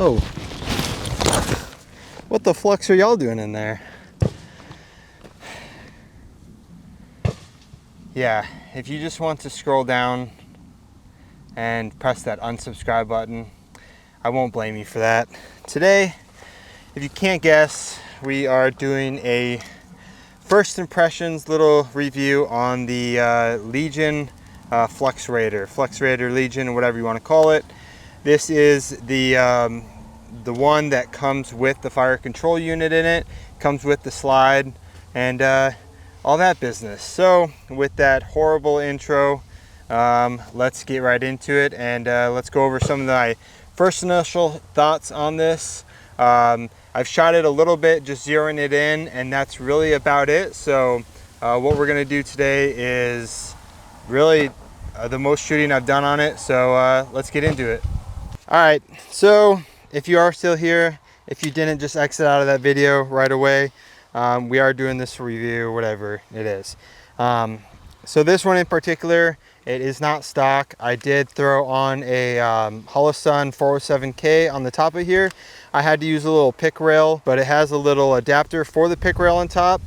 Oh, what the flux are y'all doing in there? Yeah, if you just want to scroll down and press that unsubscribe button, I won't blame you for that. Today, if you can't guess, we are doing a first impressions little review on the Legion Flux Raider Legion, whatever you want to call it. This is the one that comes with the fire control unit in it, comes with the slide, and all that business. So with that horrible intro, let's get right into it, and let's go over some of my first initial thoughts on this. I've shot it a little bit, just zeroing it in, and that's really about it. So what we're gonna do today is really the most shooting I've done on it. So let's get into it. All right, so if you are still here, if you didn't just exit out of that video right away, we are doing this review, whatever it is. So this one in particular, it is not stock. I did throw on a Holosun 407K on the top of here. I had to use a little pick rail, but it has a little adapter for the pick rail on top.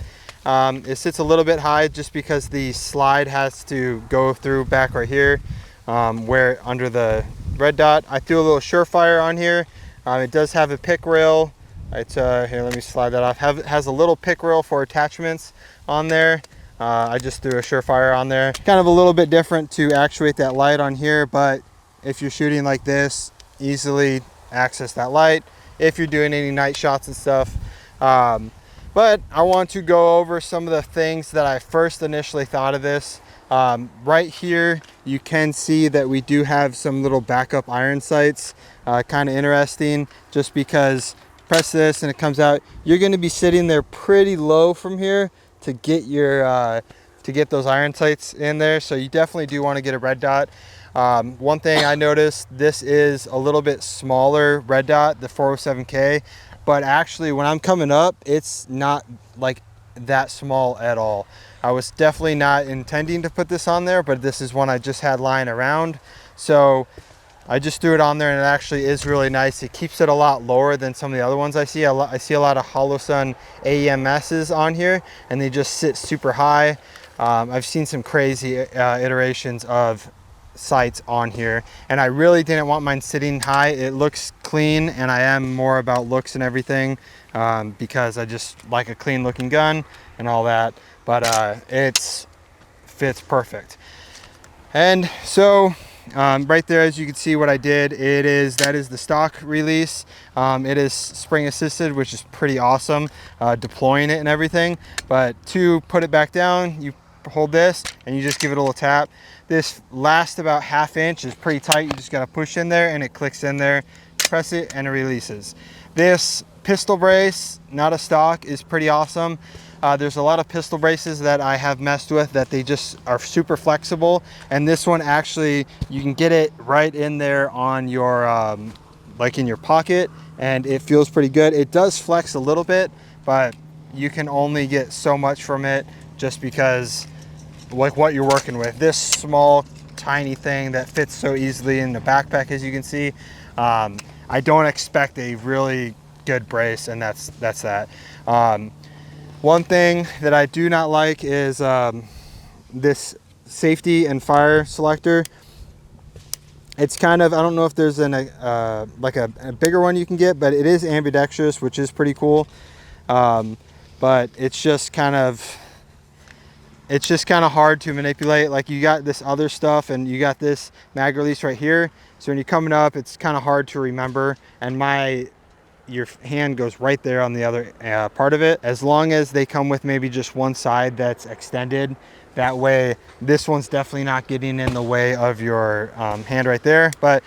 It sits a little bit high just because the slide has to go through back right here, where under the red dot. I threw a little Surefire on here. It does have a pick rail. It's here, let me slide that off. It has a little pick rail for attachments on there. I just threw a Surefire on there. Kind of a little bit different to actuate that light on here, but if you're shooting like this, easily access that light if you're doing any night shots and stuff. But I want to go over some of the things that I first initially thought of this. Right here, you can see that we do have some little backup iron sights. Kind of interesting, just because press this and it comes out. You're going to be sitting there pretty low from here to get your to get those iron sights in there. So you definitely do want to get a red dot. One thing I noticed, this is a little bit smaller red dot, the 407K, but actually when I'm coming up, it's not like that small at all. I was definitely not intending to put this on there, but this is one I just had lying around, so I just threw it on there, and it actually is really nice. It keeps it a lot lower than some of the other ones I see. I see a lot of Holosun AEMSs on here, and they just sit super high. I've seen some crazy iterations of sights on here, and I really didn't want mine sitting high. It looks clean, and I am more about looks and everything, because I just like a clean looking gun and all that, but it fits perfect. And so right there, as you can see what I did, that is the stock release. It is spring assisted, which is pretty awesome, deploying it and everything. But to put it back down, you hold this and you just give it a little tap. This last about ½ inch is pretty tight. You just got to push in there and it clicks in there, press it and it releases. This pistol brace, not a stock, is pretty awesome. There's a lot of pistol braces that I have messed with that they just are super flexible, and this one actually, you can get it right in there on your like in your pocket, and it feels pretty good. It does flex a little bit, but you can only get so much from it just because like what you're working with. This small tiny thing that fits so easily in the backpack, as you can see, I don't expect a really good brace, and that's that. One thing that I do not like is this safety and fire selector. It's kind of, I don't know if there's like a bigger one you can get, but it is ambidextrous, which is pretty cool. But it's just kind of hard to manipulate. Like, you got this other stuff and you got this mag release right here. So when you're coming up, it's kind of hard to remember. And your hand goes right there on the other part of it. As long as they come with maybe just one side that's extended, that way this one's definitely not getting in the way of your hand right there. But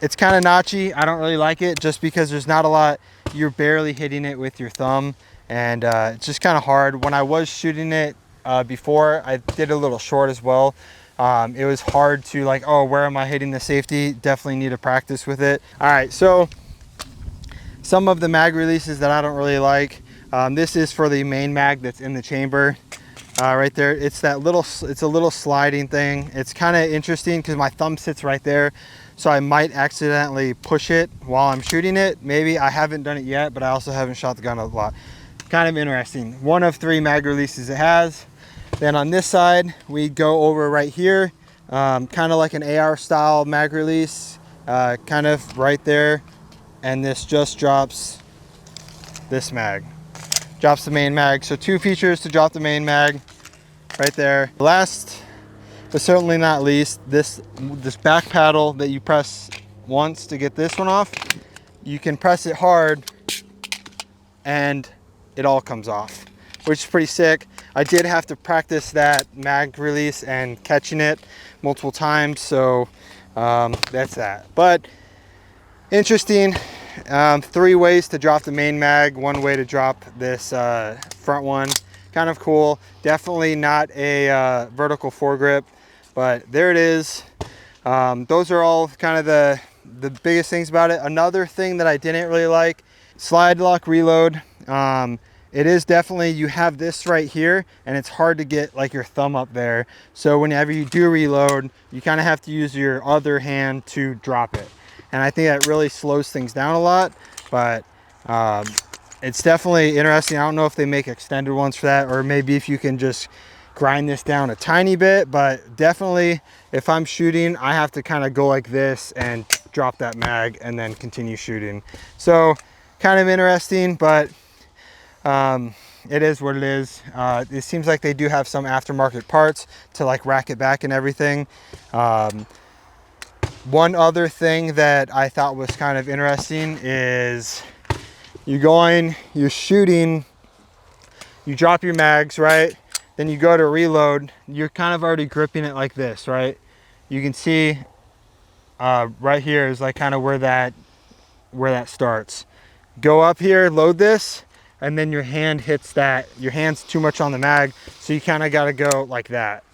it's kind of notchy. I don't really like it just because there's not a lot. You're barely hitting it with your thumb, and it's just kind of hard. When I was shooting it before, I did a little short as well. It was hard to, like, oh, where am I hitting the safety? Definitely need to practice with it. All right, so some of the mag releases that I don't really like. This is for the main mag that's in the chamber. Right there, it's a little sliding thing. It's kind of interesting because my thumb sits right there. so I might accidentally push it while I'm shooting it. Maybe. I haven't done it yet, but I also haven't shot the gun a lot. Kind of interesting. 1 of 3 mag releases it has. Then on this side, we go over right here, kind of like an AR style mag release, kind of right there. And this just drops this mag. Drops the main mag. So 2 features to drop the main mag right there. Last but certainly not least, this back paddle that you press once to get this one off, you can press it hard and it all comes off, which is pretty sick. I did have to practice that mag release and catching it multiple times, so that's that. But interesting. 3 ways to drop the main mag, 1 way to drop this front one. Kind of cool. Definitely not a vertical foregrip, but there it is. Those are all kind of the biggest things about it. Another thing that I didn't really like, slide lock reload. It is definitely, you have this right here and it's hard to get like your thumb up there. So whenever you do reload, you kind of have to use your other hand to drop it. And I think that really slows things down a lot, but it's definitely interesting. I don't know if they make extended ones for that, or maybe if you can just grind this down a tiny bit, but definitely if I'm shooting, I have to kind of go like this and drop that mag and then continue shooting. So kind of interesting, but it is what it is. It seems like they do have some aftermarket parts to like rack it back and everything. One other thing that I thought was kind of interesting is you're shooting, you drop your mags, right? Then you go to reload, you're kind of already gripping it like this, right? You can see right here is like kind of where that starts. Go up here, load this, and then your hand hits that. Your hand's too much on the mag, so you kind of got to go like that.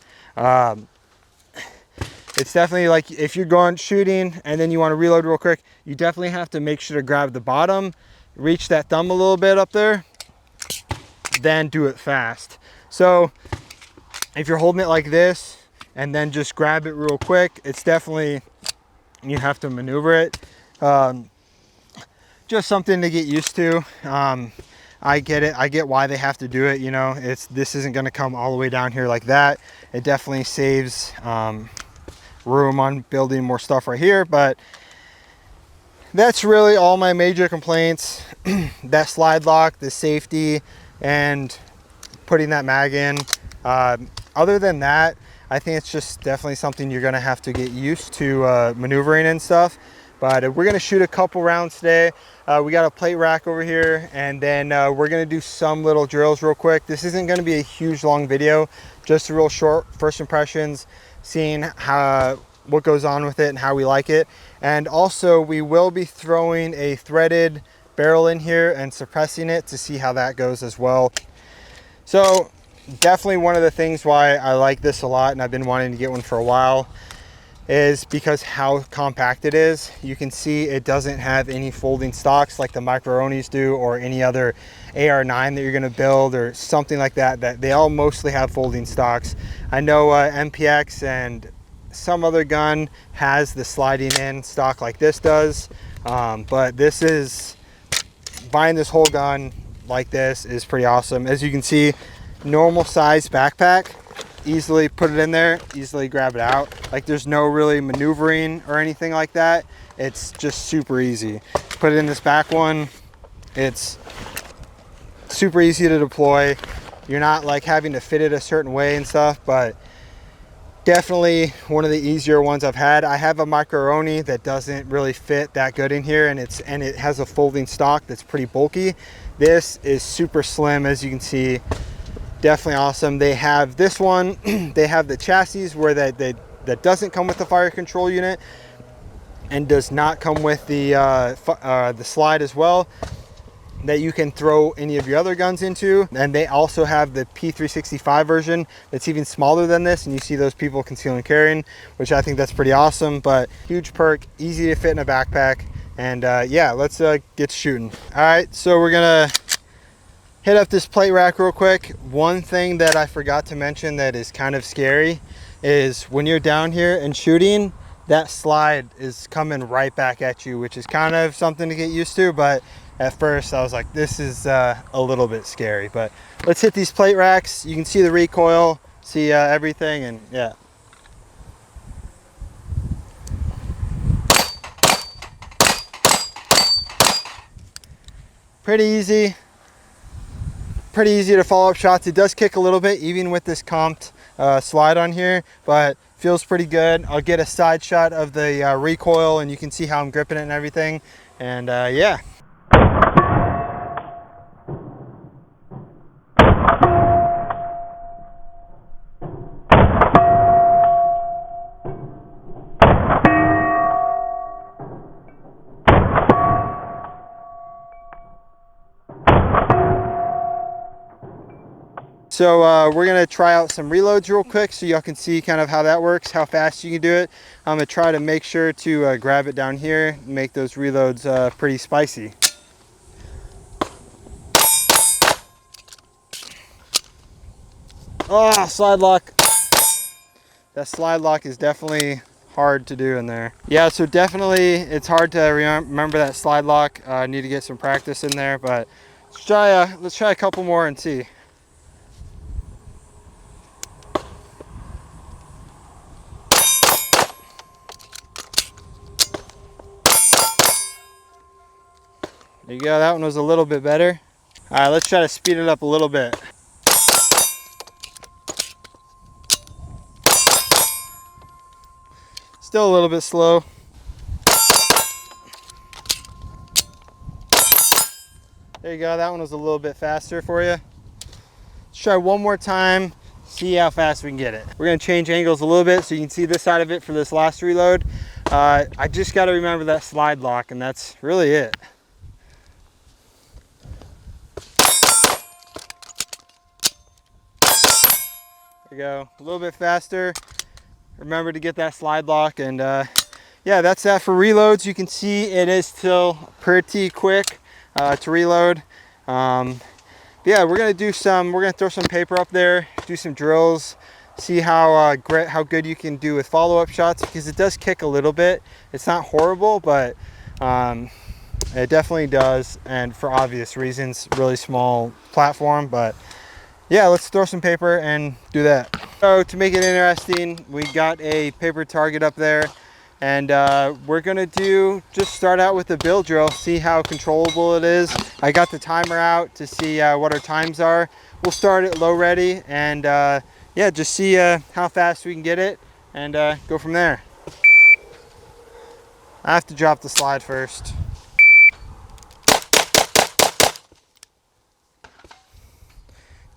It's definitely like if you're going shooting and then you want to reload real quick, you definitely have to make sure to grab the bottom, reach that thumb a little bit up there, then do it fast. So if you're holding it like this and then just grab it real quick, it's definitely, you have to maneuver it. Just something to get used to. I get it. I get why they have to do it. You know, this isn't going to come all the way down here like that. It definitely saves room on building more stuff right here, but that's really all my major complaints. That slide lock, the safety, and putting that mag in. Other than that, I think it's just definitely something you're going to have to get used to maneuvering and stuff. But we're going to shoot a couple rounds today. We got a plate rack over here, and then we're going to do some little drills real quick. This isn't going to be a huge long video, just a real short first impressions, seeing what goes on with it and how we like it. And also we will be throwing a threaded barrel in here and suppressing it to see how that goes as well. So definitely one of the things why I like this a lot, and I've been wanting to get one for a while, is because how compact it is. You can see it doesn't have any folding stocks like the Micro-Onis do, or any other AR9 that you're going to build or something like that, that they all mostly have folding stocks. I know MPX and some other gun has the sliding in stock like this does, but this is, buying this whole gun like this is pretty awesome. As you can see, normal size backpack, easily put it in there, easily grab it out. Like there's no really maneuvering or anything like that. It's just super easy. Put it in this back one, it's super easy to deploy. You're not like having to fit it a certain way and stuff, but definitely one of the easier ones I've had. I have a Micro-Oni that doesn't really fit that good in here, and it has a folding stock that's pretty bulky. This is super slim, as you can see. Definitely awesome. They have this one. They have the chassis where that doesn't come with the fire control unit and does not come with the slide as well, that you can throw any of your other guns into. And they also have the P365 version that's even smaller than this, and you see those people concealing and carrying, which I think that's pretty awesome. But huge perk, easy to fit in a backpack. And yeah, let's get shooting. All right, so we're gonna hit up this plate rack real quick. One thing that I forgot to mention that is kind of scary is when you're down here and shooting, that slide is coming right back at you, which is kind of something to get used to. But at first I was like, this is a little bit scary. But let's hit these plate racks. You can see the recoil, see everything, and yeah. Pretty easy to follow up shots. It does kick a little bit even with this comped slide on here, but feels pretty good. I'll get a side shot of the recoil and you can see how I'm gripping it and everything. And yeah. So we're gonna try out some reloads real quick so y'all can see kind of how that works, how fast you can do it. I'm gonna try to make sure to grab it down here and make those reloads pretty spicy. Oh, slide lock. That slide lock is definitely hard to do in there. Yeah, so definitely it's hard to remember that slide lock. I need to get some practice in there, but let's try a couple more and see. There you go, that one was a little bit better. All right, let's try to speed it up a little bit. Still a little bit slow. There you go, that one was a little bit faster for you. Let's try one more time, see how fast we can get it. We're gonna change angles a little bit so you can see this side of it for this last reload. I just gotta remember that slide lock and that's really it. There you go, a little bit faster. Remember to get that slide lock, and yeah, that's that for reloads. You can see it is still pretty quick to reload. Yeah, we're gonna throw some paper up there, do some drills, see how good you can do with follow-up shots, because it does kick a little bit. It's not horrible, but it definitely does, and for obvious reasons, really small platform. But yeah, let's throw some paper and do that. So to make it interesting, we got a paper target up there, and we're gonna just start out with the bill drill, see how controllable it is. I got the timer out to see what our times are. We'll start it low ready, and yeah, just see how fast we can get it, and go from there. I have to drop the slide first.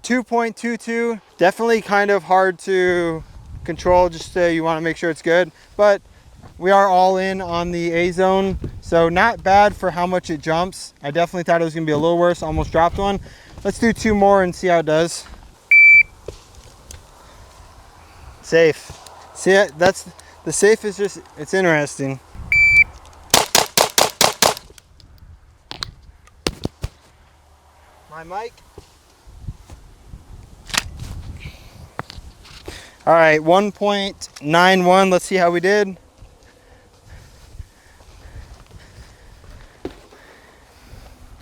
.22, definitely kind of hard to control, just you want to make sure it's good, but we are all in on the A zone, so not bad for how much it jumps. I definitely thought it was gonna be a little worse, almost dropped one. Let's do two more and see how it does. Safe. See it? That's the safe is just, it's interesting. My mic. All right, 1.91. Let's see how we did.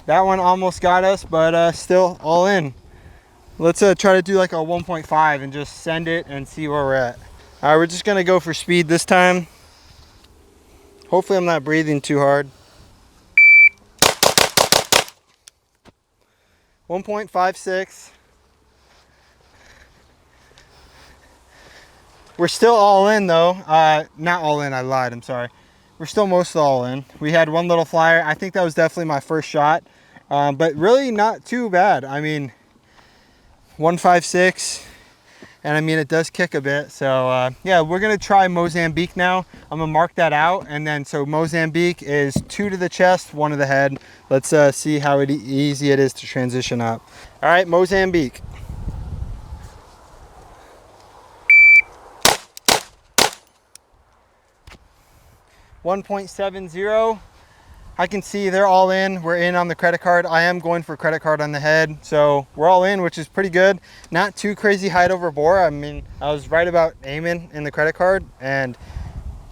That one almost got us, but still all in. Let's try to do like a 1.5 and just send it and see where we're at. All right, we're just gonna go for speed this time. Hopefully I'm not breathing too hard. 1.56. We're still all in though. Not all in, I lied, I'm sorry. We're still most all in. We had one little flyer. I think that was definitely my first shot, but really not too bad. I mean, 156, and I mean, it does kick a bit. So yeah, we're gonna try Mozambique now. I'm gonna mark that out, and then so Mozambique is 2 to the chest, 1 to the head. Let's see how easy it is to transition up. All right, Mozambique. .70. I can see they're all in. We're in on the credit card. I am going for credit card on the head, so we're all in, which is pretty good. Not too crazy height over bore. I mean, I was right about aiming in the credit card, and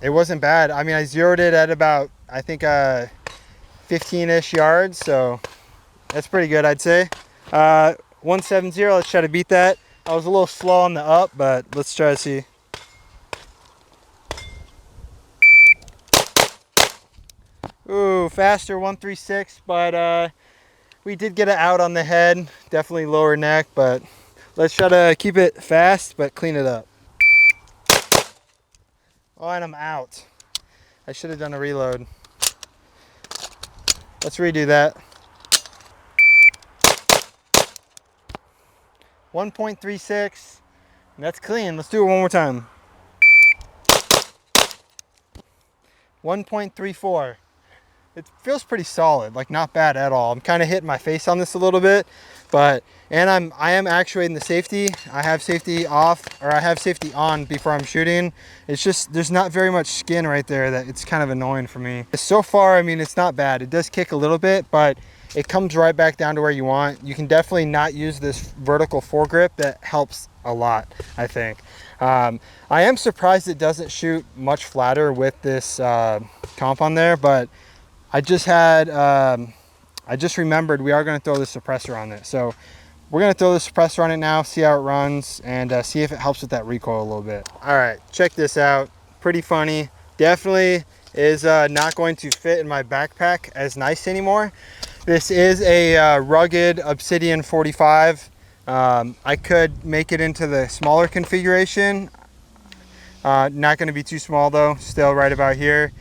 it wasn't bad. I mean, I zeroed it at about, I think, 15-ish yards, so that's pretty good, I'd say. 170, let's try to beat that. I was a little slow on the up, but let's try to see. Ooh, faster, 136, but we did get it out on the head. Definitely lower neck, but let's try to keep it fast, but clean it up. Oh, and I'm out. I should have done a reload. Let's redo that. 1.36, that's clean. Let's do it one more time. 1.34. It feels pretty solid, like not bad at all. I'm kind of hitting my face on this a little bit, but, and I am actuating the safety. I have safety off, or I have safety on before I'm shooting. It's just, there's not very much skin right there that it's kind of annoying for me. So far, I mean, it's not bad. It does kick a little bit, but it comes right back down to where you want. You can definitely not use this vertical foregrip. That helps a lot, I think. I am surprised it doesn't shoot much flatter with this comp on there, but I just had, I just remembered we are going to throw the suppressor on it. So we're going to throw the suppressor on it now, see how it runs, and see if it helps with that recoil a little bit. All right, check this out. Pretty funny. Definitely is not going to fit in my backpack as nice anymore. This is a rugged Obsidian 45. I could make it into the smaller configuration. Not going to be too small though, still right about here.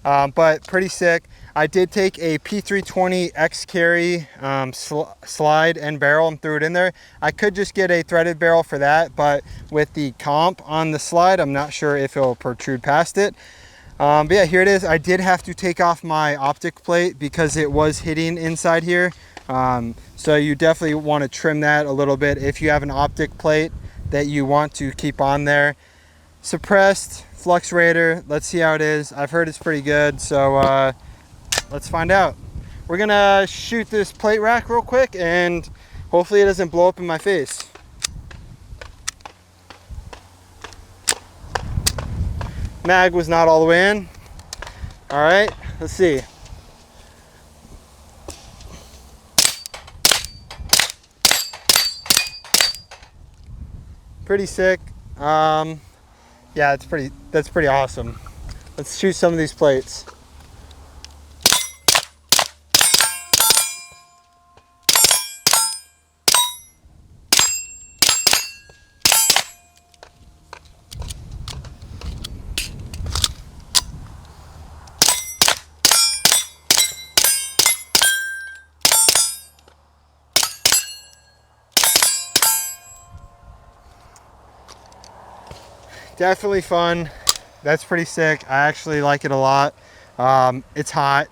But pretty sick. I did take a P320 X carry slide and barrel and threw it in there. I could just get a threaded barrel for that, but with the comp on the slide, I'm not sure if it'll protrude past it. But yeah, here it is. I did have to take off my optic plate because it was hitting inside here. So you definitely want to trim that a little bit if you have an optic plate that you want to keep on there. Suppressed Flux Raider, let's see how it is. I've heard it's pretty good, so let's find out. We're gonna shoot this plate rack real quick and hopefully it doesn't blow up in my face. Mag was not all the way in. All right, let's see. Pretty sick. Yeah, that's pretty awesome. Let's shoot some of these plates. Definitely fun. That's pretty sick. I actually like it a lot. It's hot.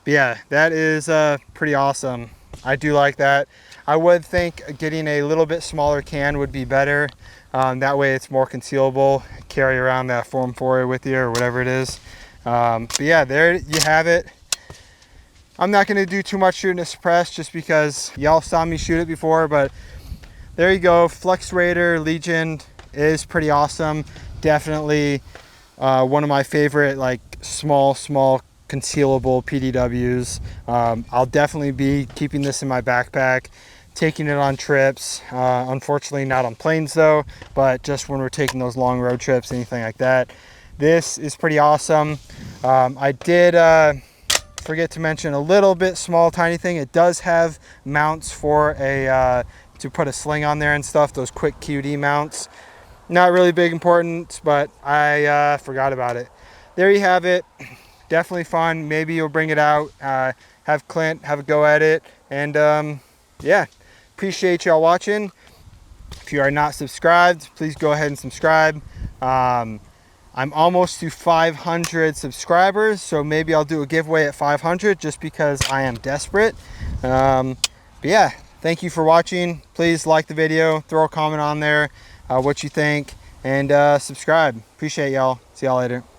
But yeah, that is pretty awesome. I do like that. I would think getting a little bit smaller can would be better. That way it's more concealable. Carry around that Form 4 with you or whatever it is. But yeah, there you have it. I'm not going to do too much shooting a suppress just because y'all saw me shoot it before, but there you go. Flux Raider Legion is pretty awesome. Definitely one of my favorite like small concealable PDWs. I'll definitely be keeping this in my backpack, taking it on trips. Unfortunately not on planes though, but just when we're taking those long road trips, anything like that. This is pretty awesome. I did forget to mention a little bit small tiny thing. It does have mounts for a to put a sling on there and stuff, those quick QD mounts. Not really big importance, but I forgot about it. There you have it. Definitely fun. Maybe you'll bring it out, have Clint have a go at it, and yeah, appreciate y'all watching. If you are not subscribed, please go ahead and subscribe. I'm almost to 500 subscribers, so maybe I'll do a giveaway at 500 just because I am desperate. But yeah, thank you for watching. Please like the video, throw a comment on there what you think, and subscribe. Appreciate y'all. See y'all later.